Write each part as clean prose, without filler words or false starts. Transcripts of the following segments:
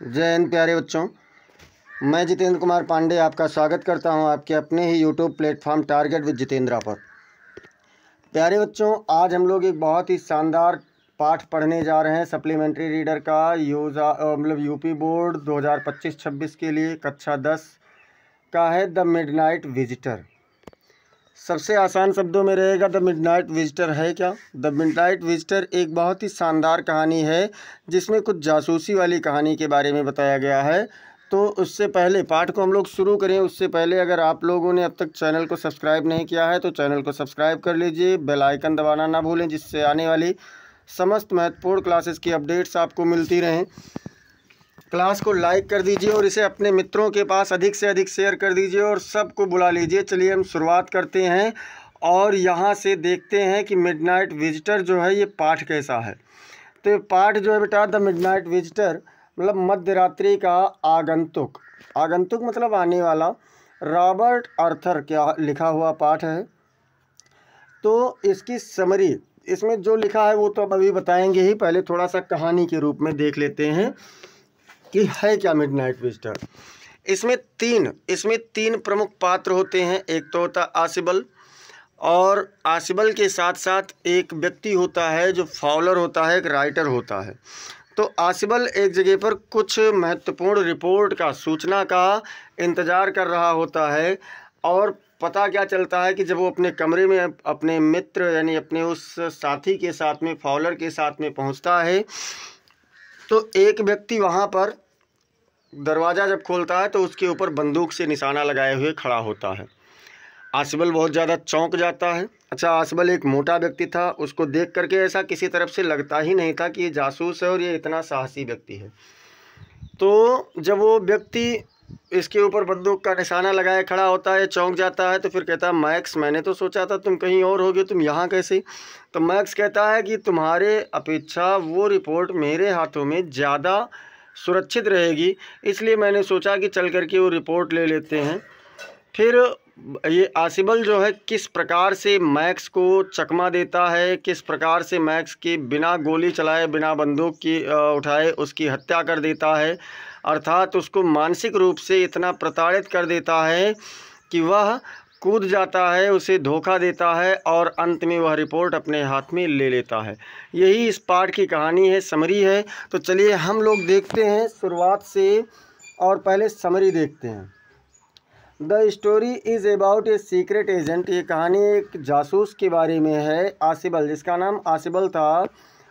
जय हिंद प्यारे बच्चों। मैं जितेंद्र कुमार पांडे आपका स्वागत करता हूं आपके अपने ही YouTube platform target with Jitendra पर। प्यारे बच्चों, आज हम लोग एक बहुत ही शानदार पाठ पढ़ने जा रहे हैं सप्लीमेंट्री रीडर का यूपी बोर्ड 2025-26 के लिए कक्षा 10 का है द मिडनाइट विजिटर। सबसे आसान शब्दों में रहेगा द मिडनाइट विजिटर है क्या। द मिडनाइट विजिटर एक बहुत ही शानदार कहानी है जिसमें कुछ जासूसी वाली कहानी के बारे में बताया गया है। तो उससे पहले पाठ को हम लोग शुरू करें उससे पहले अगर आप लोगों ने अब तक चैनल को सब्सक्राइब नहीं किया है तो चैनल को सब्सक्राइब कर लीजिए, बेल आइकन दबाना ना भूलें जिससे आने वाली समस्त महत्वपूर्ण क्लासेस की अपडेट्स आपको मिलती रहें। क्लास को लाइक कर दीजिए और इसे अपने मित्रों के पास अधिक से अधिक शेयर कर दीजिए और सबको बुला लीजिए। चलिए हम शुरुआत करते हैं और यहाँ से देखते हैं कि मिडनाइट विजिटर जो है ये पाठ कैसा है। तो ये पाठ जो है बेटा द मिडनाइट विजिटर मतलब मध्य रात्रि का आगंतुक। आगंतुक मतलब आने वाला। रॉबर्ट आर्थर क्या लिखा हुआ पाठ है। तो इसकी समरी इसमें जो लिखा है वो तो अब अभी बताएंगे ही, पहले थोड़ा सा कहानी के रूप में देख लेते हैं कि है क्या मिडनाइट विजिटर। इसमें तीन प्रमुख पात्र होते हैं। एक तो होता आसिबल और आसिबल के साथ साथ एक व्यक्ति होता है जो फाउलर होता है, एक राइटर होता है। तो आसिबल एक जगह पर कुछ महत्वपूर्ण रिपोर्ट का सूचना का इंतज़ार कर रहा होता है और पता क्या चलता है कि जब वो अपने कमरे में अपने मित्र यानी अपने उस साथी के साथ में फाउलर के साथ में पहुंचता है तो एक व्यक्ति वहाँ पर दरवाज़ा जब खोलता है तो उसके ऊपर बंदूक से निशाना लगाए हुए खड़ा होता है। आसिबल बहुत ज़्यादा चौंक जाता है। अच्छा, आसिबल एक मोटा व्यक्ति था, उसको देख करके ऐसा किसी तरफ से लगता ही नहीं था कि ये जासूस है और ये इतना साहसी व्यक्ति है। तो जब वो व्यक्ति इसके ऊपर बंदूक का निशाना लगाए खड़ा होता है, चौंक जाता है, तो फिर कहता है मैक्स, मैंने तो सोचा था तुम कहीं और होगे, तुम यहाँ कैसे। तो मैक्स कहता है कि तुम्हारे अपेक्षा वो रिपोर्ट मेरे हाथों में ज़्यादा सुरक्षित रहेगी, इसलिए मैंने सोचा कि चल करके वो रिपोर्ट ले लेते हैं। फिर ये आसिबल जो है किस प्रकार से मैक्स को चकमा देता है, किस प्रकार से मैक्स की बिना गोली चलाए बिना बंदूक की उठाए उसकी हत्या कर देता है, अर्थात उसको मानसिक रूप से इतना प्रताड़ित कर देता है कि वह कूद जाता है, उसे धोखा देता है और अंत में वह रिपोर्ट अपने हाथ में ले लेता है। यही इस पाठ की कहानी है, समरी है। तो चलिए हम लोग देखते हैं शुरुआत से और पहले समरी देखते हैं। The story is about A secret agent. ये कहानी एक जासूस के बारे में है, आसिबल, जिसका नाम आसिबल था,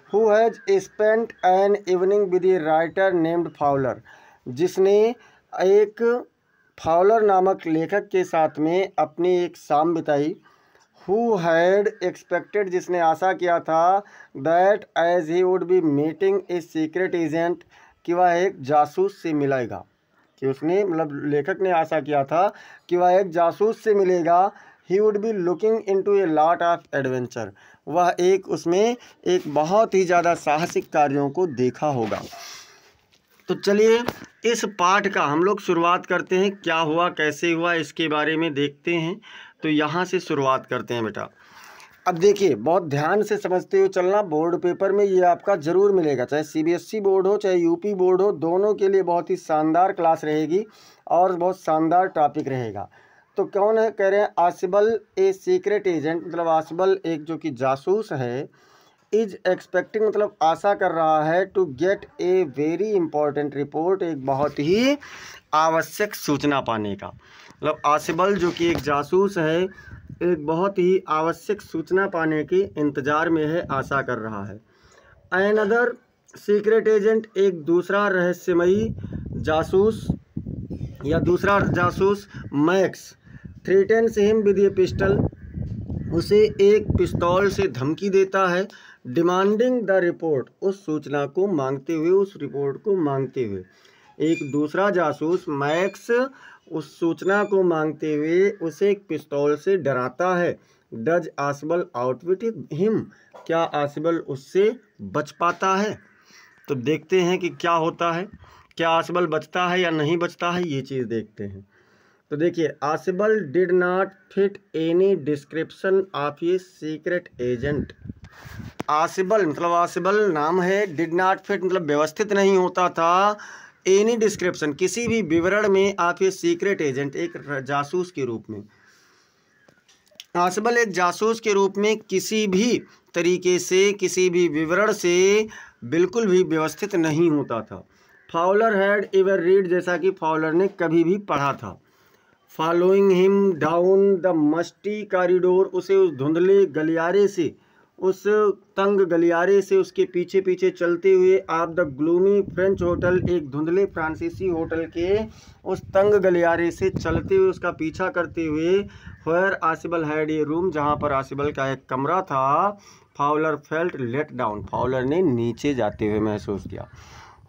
who has spent an evening with a writer named Fowler, जिसने एक फाउलर नामक लेखक के साथ में अपनी एक शाम बिताई। हु हैड एक्सपेक्टेड, जिसने आशा किया था, that as he would be meeting a secret agent, कि वह एक जासूस से मिलेगा, कि उसने मतलब लेखक ने आशा किया था कि वह एक जासूस से मिलेगा। ही would be looking into a lot of adventure, वह उसमें एक बहुत ही ज़्यादा साहसिक कार्यों को देखा होगा। तो चलिए इस पाठ का हम लोग शुरुआत करते हैं, क्या हुआ कैसे हुआ इसके बारे में देखते हैं। तो यहाँ से शुरुआत करते हैं बेटा। अब देखिए बहुत ध्यान से समझते हुए चलना, बोर्ड पेपर में ये आपका ज़रूर मिलेगा, चाहे सीबीएसई बोर्ड हो चाहे यूपी बोर्ड हो, दोनों के लिए बहुत ही शानदार क्लास रहेगी और बहुत शानदार टॉपिक रहेगा। तो कौन है, कह रहे हैं आसिबल ए सीक्रेट एजेंट, मतलब आसिबल एक जो कि जासूस है, इज एक्सपेक्टिंग मतलब आशा कर रहा है, to get a very important report, एक बहुत ही आवश्यक सूचना पाने का। मतलब आसिबल जो कि एक जासूस है एक बहुत ही आवश्यक सूचना पाने के इंतज़ार में है, आशा कर रहा है। अनदर सीक्रेट एजेंट, एक दूसरा रहस्यमयी जासूस या दूसरा जासूस max, threatens him with A pistol, उसे एक पिस्तौल से धमकी देता है। डिमांडिंग द रिपोर्ट, उस सूचना को मांगते हुए, उस रिपोर्ट को मांगते हुए। एक दूसरा जासूस मैक्स उस सूचना को मांगते हुए उसे एक पिस्तौल से डराता है। डज आसिबल आउटविट हिम, क्या आसिबल उससे बच पाता है। तो देखते हैं कि क्या होता है, क्या आसिबल बचता है या नहीं बचता है, ये चीज़ देखते हैं। तो देखिए Ausable did not fit any description of a secret agent. Ausable मतलब आसिबल नाम है, डिड नॉट फिट मतलब व्यवस्थित नहीं होता था एनी डिस्क्रिप्शन, किसी भी विवरण में आप ये सीक्रेट एजेंट, एक जासूस के रूप में, आसिबल एक जासूस के रूप में किसी भी तरीके से, किसी भी विवरण से बिल्कुल भी व्यवस्थित नहीं होता था। फाउलर हैड एवर रीड, जैसा कि फाउलर ने कभी भी पढ़ा था। Following him down the musty corridor, उसे उस धुंधले गलियारे से, उस तंग गलियारे से उसके पीछे पीछे चलते हुए आप द ग्लूमी फ्रेंच होटल, एक धुंधले फ्रांसीसी होटल के उस तंग गलियारे से चलते हुए उसका पीछा करते हुए, where Ausable had a room, जहाँ पर आसिबल का एक कमरा था, Fowler felt let down, Fowler ने नीचे जाते हुए महसूस किया।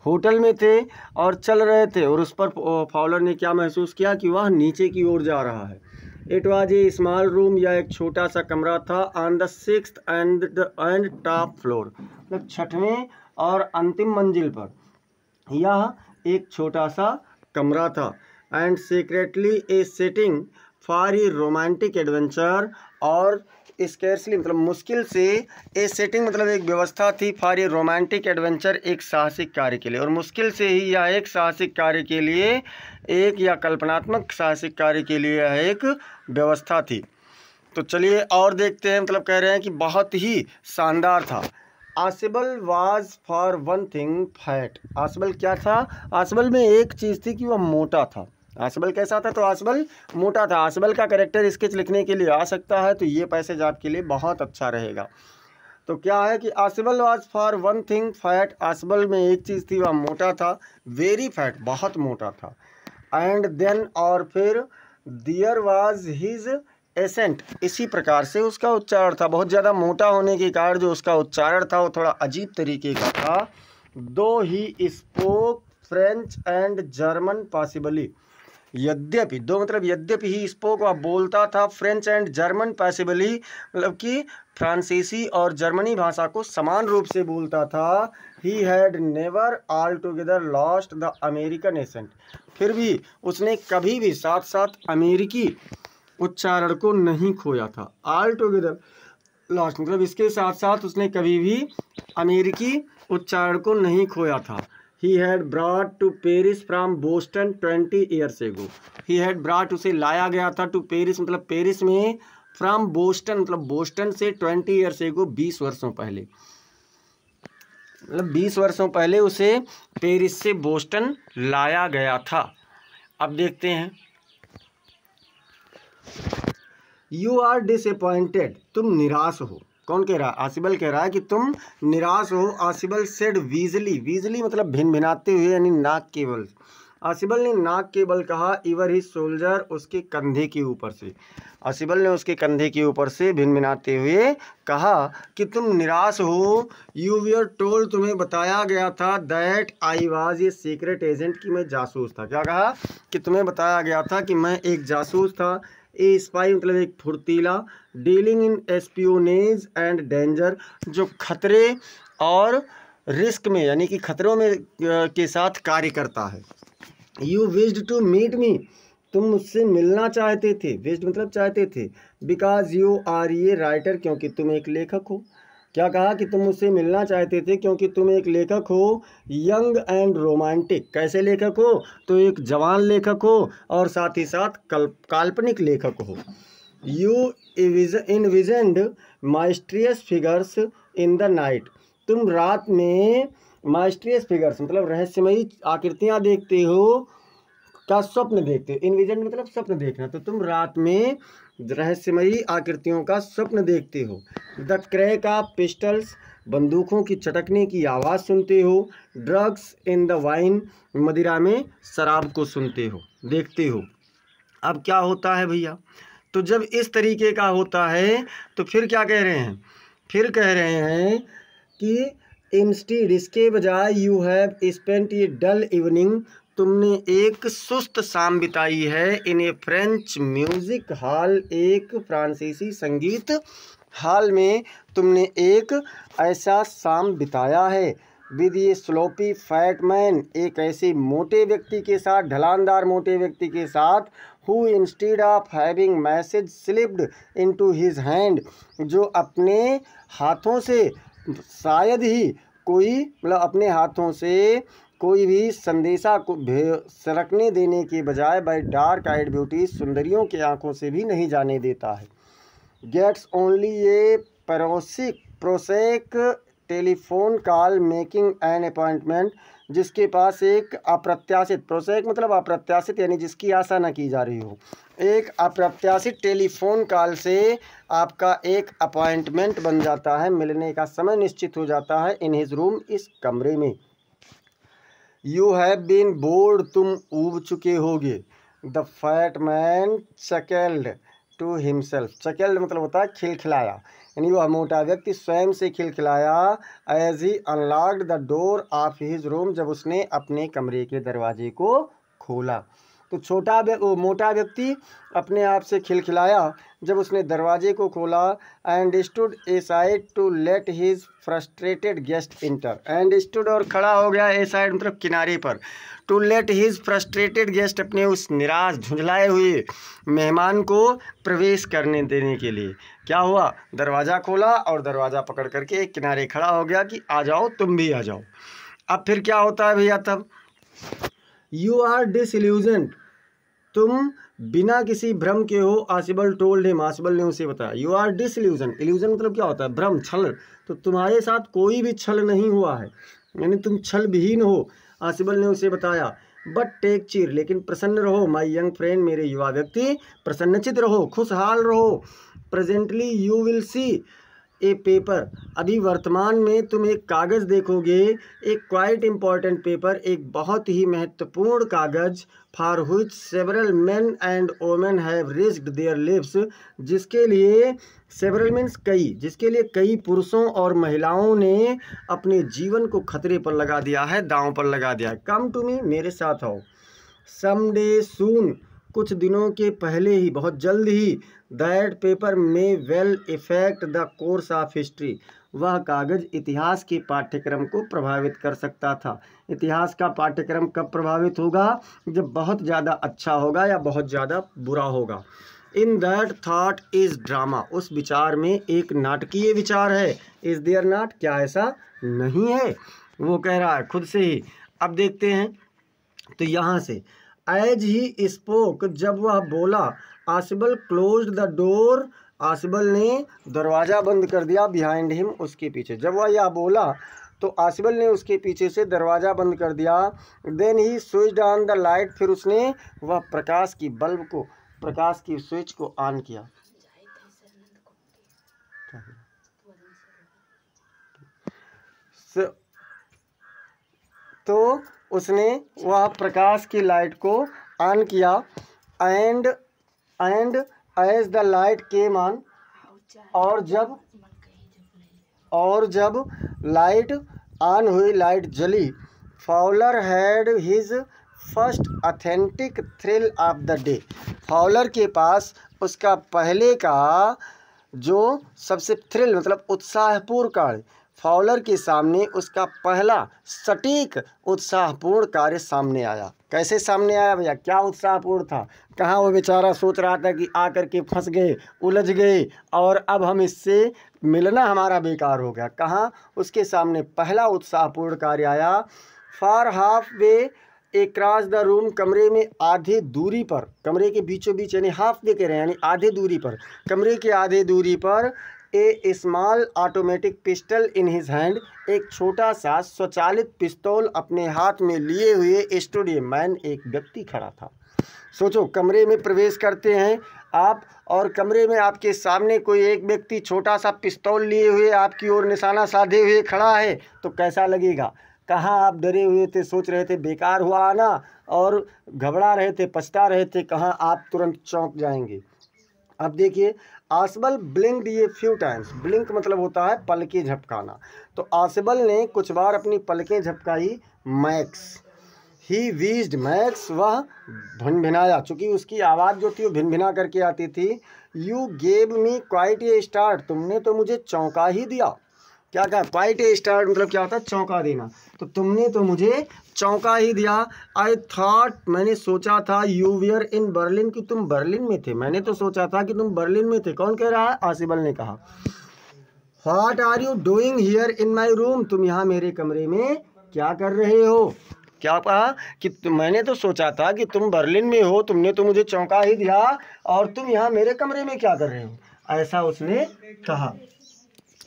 होटल में थे और चल रहे थे और उस पर फाउलर ने क्या महसूस किया कि वह नीचे की ओर जा रहा है। It was a small room, यह एक छोटा सा कमरा था, on the 6th and top floor, मतलब 6वें और अंतिम मंजिल पर यह एक छोटा सा कमरा था। And secretly A setting for a romantic adventure, और स्केर्सली मतलब मुश्किल से, ए सेटिंग मतलब एक व्यवस्था थी, फॉर ए रोमांटिक एडवेंचर, एक साहसिक कार्य के लिए, और मुश्किल से ही यह एक साहसिक कार्य के लिए, एक या कल्पनात्मक साहसिक कार्य के लिए यह एक व्यवस्था थी। तो चलिए और देखते हैं, मतलब कह रहे हैं कि बहुत ही शानदार था। Ausable was for one thing fat, Ausable क्या था, आसिबल में एक चीज़ थी कि वह मोटा था। आसिबल कैसा था, तो आसिबल मोटा था। आसिबल का कैरेक्टर स्केच लिखने के लिए आ सकता है, तो ये पैसेज आपके लिए बहुत अच्छा रहेगा। तो क्या है कि Ausable was for one thing fat, Ausable में एक चीज़ थी वह मोटा था, वेरी फैट, बहुत मोटा था। एंड देन, और फिर, दियर वाज हिज एसेंट, इसी प्रकार से उसका उच्चारण था, बहुत ज़्यादा मोटा होने के कारण जो उसका उच्चारण था वो थोड़ा अजीब तरीके का था। दो he spoke French and German possibly, यद्यपि, दो मतलब यद्यपि ही स्पोक, वह बोलता था, फ्रेंच एंड जर्मन पॉसिबली मतलब कि फ्रांसीसी और जर्मनी भाषा को समान रूप से बोलता था। He had never altogether lost the American accent, फिर भी उसने कभी भी साथ साथ अमेरिकी उच्चारण को नहीं खोया था। ऑल टुगेदर लॉस्ट मतलब इसके साथ साथ उसने कभी भी अमेरिकी उच्चारण को नहीं खोया था। He had brought to Paris from Boston 20 years ago. He had brought, उसे लाया गया था, to Paris मतलब पेरिस में, from Boston मतलब बोस्टन से, 20 years ago 20 वर्षों पहले, मतलब 20 वर्षों पहले उसे पेरिस से बोस्टन लाया गया था। अब देखते हैं, You are disappointed, तुम निराश हो। कौन कह रहा है, आसिबल कह रहा है कि तुम निराश हो। आसिबल सेड वीजली, वीजली मतलब भिनभिनाते हुए, यानी नाक के बल, आसिबल ने नाक के बल कहा, इवर ही सोल्जर, उसके कंधे के ऊपर से, आसिबल ने उसके कंधे के ऊपर से भिनभिनाते हुए कहा कि तुम निराश हो। यू वीर टोल्ड, तुम्हें बताया गया था, that I was a secret agent, कि मैं जासूस था। क्या कहा कि तुम्हें बताया गया था कि मैं एक जासूस था। ए स्पाई मतलब एक फुर्तीला, dealing in espionage and danger, जो खतरे और रिस्क में, यानी कि खतरों में के साथ कार्य करता है। You wished to meet me, तुम मुझसे मिलना चाहते थे, विश्ड मतलब चाहते थे, because you are a writer, क्योंकि तुम एक लेखक हो। क्या कहा कि तुम मुझसे मिलना चाहते थे क्योंकि तुम एक लेखक हो, यंग एंड रोमांटिक, कैसे लेखक हो, तो एक जवान लेखक हो और साथ ही साथ काल्पनिक लेखक हो। You envisioned mysterious figures in the night, तुम रात में माइस्ट्रियस फिगर्स मतलब रहस्यमयी आकृतियाँ देखते हो, का स्वप्न देखते हो। इनविजन मतलब स्वप्न देखना, तो तुम रात में रहस्यमयी आकृतियों का स्वप्न देखते हो। द क्रैक ऑफ पिस्टल्स, बंदूकों की चटकने की आवाज़ सुनते हो। ड्रग्स इन द वाइन, मदिरा में शराब को सुनते हो, देखते हो। अब क्या होता है भैया, तो जब इस तरीके का होता है तो फिर क्या कह रहे हैं, फिर कह रहे हैं कि इंस्टीड, इसके बजाय, you have spent a dull evening, तुमने एक सुस्त शाम बिताई है, in a French music hall, एक फ्रांसीसी संगीत हॉल में तुमने एक ऐसा शाम बिताया है। विद ये स्लोपी फैट मैन, एक ऐसे मोटे व्यक्ति के साथ, ढलानदार मोटे व्यक्ति के साथ, who instead of having message slipped into his hand, जो अपने हाथों से शायद ही कोई, मतलब अपने हाथों से कोई भी संदेशा को सरकने देने के बजाय बाय डार्क आइड ब्यूटी सुंदरियों की आंखों से भी नहीं जाने देता है। Gets only a prosaic telephone call making an appointment, जिसके पास एक अप्रत्याशित, प्रोसेक मतलब अप्रत्याशित यानी जिसकी आशा न की जा रही हो, एक अप्रत्याशित टेलीफोन कॉल से आपका एक अपॉइंटमेंट बन जाता है, मिलने का समय निश्चित हो जाता है। इन हिज रूम, इस कमरे में। यू हैव बीन बोर्ड, तुम ऊब चुके होगे। The fat man chuckled to himself, chuckled मतलब होता है खिलखिलाया, यानी वह मोटा व्यक्ति स्वयं से खिलखिलाया। As he unlocked the door of his room, जब उसने अपने कमरे के दरवाजे को खोला। तो मोटा व्यक्ति अपने आप से खिलखिलाया जब उसने दरवाजे को खोला। And stood aside to let his frustrated guest enter, and stood और खड़ा हो गया, ए साइड मतलब किनारे पर, to let his frustrated guest अपने उस निराश झुंझलाए हुए मेहमान को प्रवेश करने देने के लिए। क्या हुआ, दरवाज़ा खोला और दरवाज़ा पकड़ करके एक किनारे खड़ा हो गया कि आ जाओ, तुम भी आ जाओ। अब फिर क्या होता है भैया, तब यू आर डिसइल्यूजन्ड, तुम बिना किसी भ्रम के हो। आसिबल टोल्ड हिम, आसिबल ने उसे बताया। यू आर डिसइल्यूजन, इल्यूजन मतलब क्या होता है, भ्रम, छल। तो तुम्हारे साथ कोई भी छल नहीं हुआ है, यानी तुम छल विहीन हो, आसिबल ने उसे बताया। बट टेक चीर, लेकिन प्रसन्न रहो, माई यंग फ्रेंड, मेरे युवा व्यक्ति, प्रसन्नचित रहो, खुशहाल रहो। Presently you will see A paper, अभी वर्तमान में तुम एक कागज़ देखोगे, एक क्वाइट इम्पॉर्टेंट पेपर, एक बहुत ही महत्वपूर्ण कागज़। For which several men and women have risked their lives, जिसके लिए सेवरल मीन्स कई, जिसके लिए कई पुरुषों और महिलाओं ने अपने जीवन को खतरे पर लगा दिया है, दांव पर लगा दिया है। कम टू मी, मेरे साथ आओ। सम डे सून, कुछ दिनों के पहले ही, बहुत जल्द ही। दैट पेपर में well effect the course of history, वह कागज़ इतिहास के पाठ्यक्रम को प्रभावित कर सकता था। इतिहास का पाठ्यक्रम कब प्रभावित होगा, जब बहुत ज़्यादा अच्छा होगा या बहुत ज़्यादा बुरा होगा। In that thought is drama, उस विचार में एक नाटकीय विचार है। इज़ देयर नॉट, क्या ऐसा नहीं है, वो कह रहा है खुद से ही। अब देखते हैं, तो यहाँ से एज ही स्पोक, जब वह बोला, आसिबल क्लोज्ड द डोर, आसिबल ने दरवाज़ा बंद कर दिया, बिहाइंड हिम, उसके पीछे। जब वह यह बोला तो आसिबल ने उसके पीछे से दरवाज़ा बंद कर दिया। Then he switched on the light, फिर उसने वह प्रकाश की बल्ब को, प्रकाश की स्विच को ऑन किया। तो उसने वह प्रकाश की लाइट को ऑन किया। And as the light came on, और जब लाइट ऑन हुई, लाइट जली, Fowler had his first authentic thrill of the day, Fowler के पास उसका पहले का जो सबसे थ्रिल मतलब उत्साहपूर्ण कार्य, फाउलर के सामने उसका पहला सटीक उत्साहपूर्ण कार्य सामने आया। कैसे सामने आया भैया, क्या उत्साहपूर्ण था, कहाँ वो बेचारा सोच रहा था कि आकर के फंस गए, उलझ गए और अब हम इससे मिलना हमारा बेकार हो गया, कहाँ उसके सामने पहला उत्साहपूर्ण कार्य आया। For half way across the room, कमरे में आधे दूरी पर, कमरे के बीचों बीच, यानी हाफ वे कह रहे हैं, यानी आधे दूरी पर, कमरे के आधे दूरी पर, a small automatic pistol in his hand, एक छोटा सा स्वचालित पिस्तौल अपने हाथ में लिए हुए स्टूड ए मैन, एक व्यक्ति खड़ा था। सोचो, कमरे में प्रवेश करते हैं आप और कमरे में आपके सामने कोई एक व्यक्ति छोटा सा पिस्तौल लिए हुए आपकी ओर निशाना साधे हुए खड़ा है, तो कैसा लगेगा। कहाँ आप डरे हुए थे, सोच रहे थे बेकार हुआ आना, और घबरा रहे थे, पछता रहे थे, कहाँ आप तुरंत चौंक जाएंगे। अब देखिए, आसिबल ब्लिंक्ड ये फ्यू टाइम्स, ब्लिंक मतलब होता है पलकें झपकाना, तो आसिबल ने कुछ बार अपनी पलकें झपकाई। मैक्स ही वीज्ड, मैक्स वह भिनभिनाया, चूँकि उसकी आवाज़ जो थी वो भिनभिना करके आती थी। You gave me quite a start, तुमने तो मुझे चौंका ही दिया। क्या कहा, क्वाइट ए स्टार्ट मतलब क्या होता है, चौंका देना, तो तुमने तो मुझे चौंका ही दिया। आई थॉट, मैंने सोचा था, यू वियर इन बर्लिन, कि तुम बर्लिन में थे, मैंने तो सोचा था कि तुम बर्लिन में थे। कौन कह रहा है, आसिबल ने कहा। What are you doing here in my room, तुम यहाँ मेरे कमरे में क्या कर रहे हो। क्या कहा कि मैंने तो सोचा था कि तुम बर्लिन में हो, तुमने तो मुझे चौंका ही दिया, और तुम यहाँ मेरे कमरे में क्या कर रहे हो, ऐसा उसने कहा।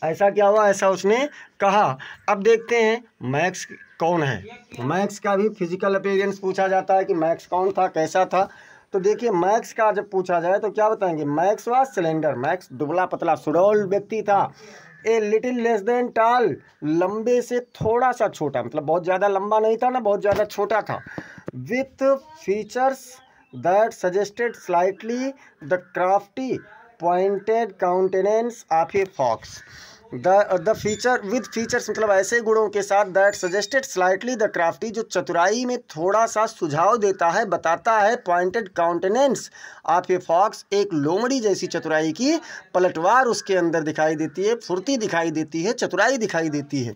ऐसा क्या हुआ, ऐसा उसने कहा। अब देखते हैं मैक्स कौन है। मैक्स का भी फिजिकल अपीयरेंस पूछा जाता है कि मैक्स कौन था, कैसा था। तो देखिए मैक्स का जब पूछा जाए तो क्या बताएंगे, मैक्स वाज सिलेंडर, मैक्स दुबला पतला सुडौल व्यक्ति था। A little less than tall, लंबे से थोड़ा सा छोटा, मतलब बहुत ज़्यादा लंबा नहीं था ना बहुत ज़्यादा छोटा था। With features that suggested slightly the crafty pointed countenance of a fox. The feature with features मतलब ऐसे गुणों के साथ that suggested slightly the crafty, जो चतुराई में थोड़ा सा सुझाव देता है, बताता है। Pointed countenance of a fox, एक लोमड़ी जैसी चतुराई की पलटवार उसके अंदर दिखाई देती है, फुर्ती दिखाई देती है, चतुराई दिखाई देती है।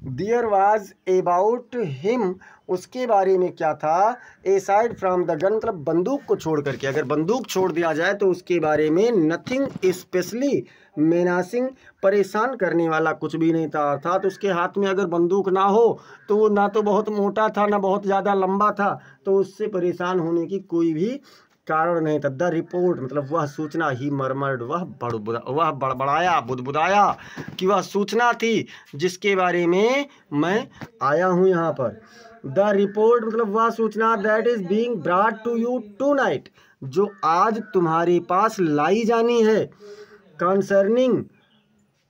देयर वाज अबाउट हिम, उसके बारे में क्या था, ए साइड फ्रॉम द गन, मतलब बंदूक को छोड़ करके, अगर बंदूक छोड़ दिया जाए तो उसके बारे में नथिंग स्पेशली मेनासिंग, परेशान करने वाला कुछ भी नहीं था। अर्थात उसके हाथ में अगर बंदूक ना हो तो वो ना तो बहुत मोटा था ना बहुत ज़्यादा लंबा था, तो उससे परेशान होने की कोई भी कारण नहीं था। द रिपोर्ट मतलब वह सूचना, ही मरमर्ड, वह बड़बड़ाया बुदबुदाया कि वह सूचना थी जिसके बारे में मैं आया हूँ यहाँ पर। द रिपोर्ट मतलब वह सूचना that is being brought to you tonight, जो आज तुम्हारे पास लाई जानी है। कंसर्निंग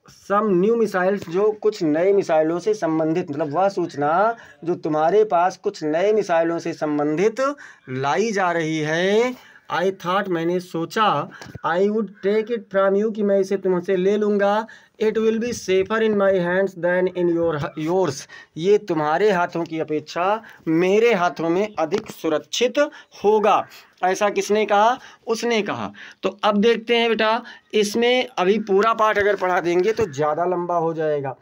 सम न्यू मिसाइल्स, जो कुछ नए मिसाइलों से संबंधित, मतलब वह सूचना जो तुम्हारे पास कुछ नए मिसाइलों से संबंधित लाई जा रही है। आई थॉट, मैंने सोचा, I would take it from you, कि मैं इसे तुमसे ले लूँगा। It will be safer in my hands than in yours, ये तुम्हारे हाथों की अपेक्षा मेरे हाथों में अधिक सुरक्षित होगा। ऐसा किसने कहा, उसने कहा। तो अब देखते हैं बेटा, इसमें अभी पूरा पाठ अगर पढ़ा देंगे तो ज़्यादा लंबा हो जाएगा,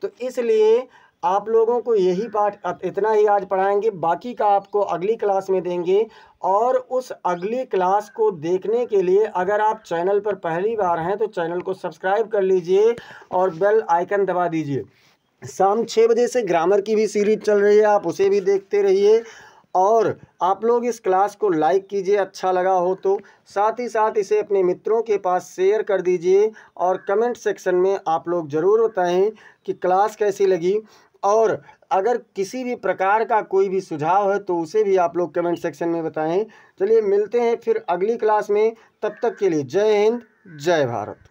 तो इसलिए आप लोगों को यही पाठ इतना ही आज पढ़ाएंगे, बाकी का आपको अगली क्लास में देंगे। और उस अगली क्लास को देखने के लिए अगर आप चैनल पर पहली बार हैं तो चैनल को सब्सक्राइब कर लीजिए और बेल आइकन दबा दीजिए। शाम 6 बजे से ग्रामर की भी सीरीज चल रही है, आप उसे भी देखते रहिए। और आप लोग इस क्लास को लाइक कीजिए अच्छा लगा हो तो, साथ ही साथ इसे अपने मित्रों के पास शेयर कर दीजिए। और कमेंट सेक्शन में आप लोग ज़रूर बताएं कि क्लास कैसी लगी, और अगर किसी भी प्रकार का कोई भी सुझाव है तो उसे भी आप लोग कमेंट सेक्शन में बताएं। चलिए मिलते हैं फिर अगली क्लास में, तब तक के लिए जय हिंद जय भारत।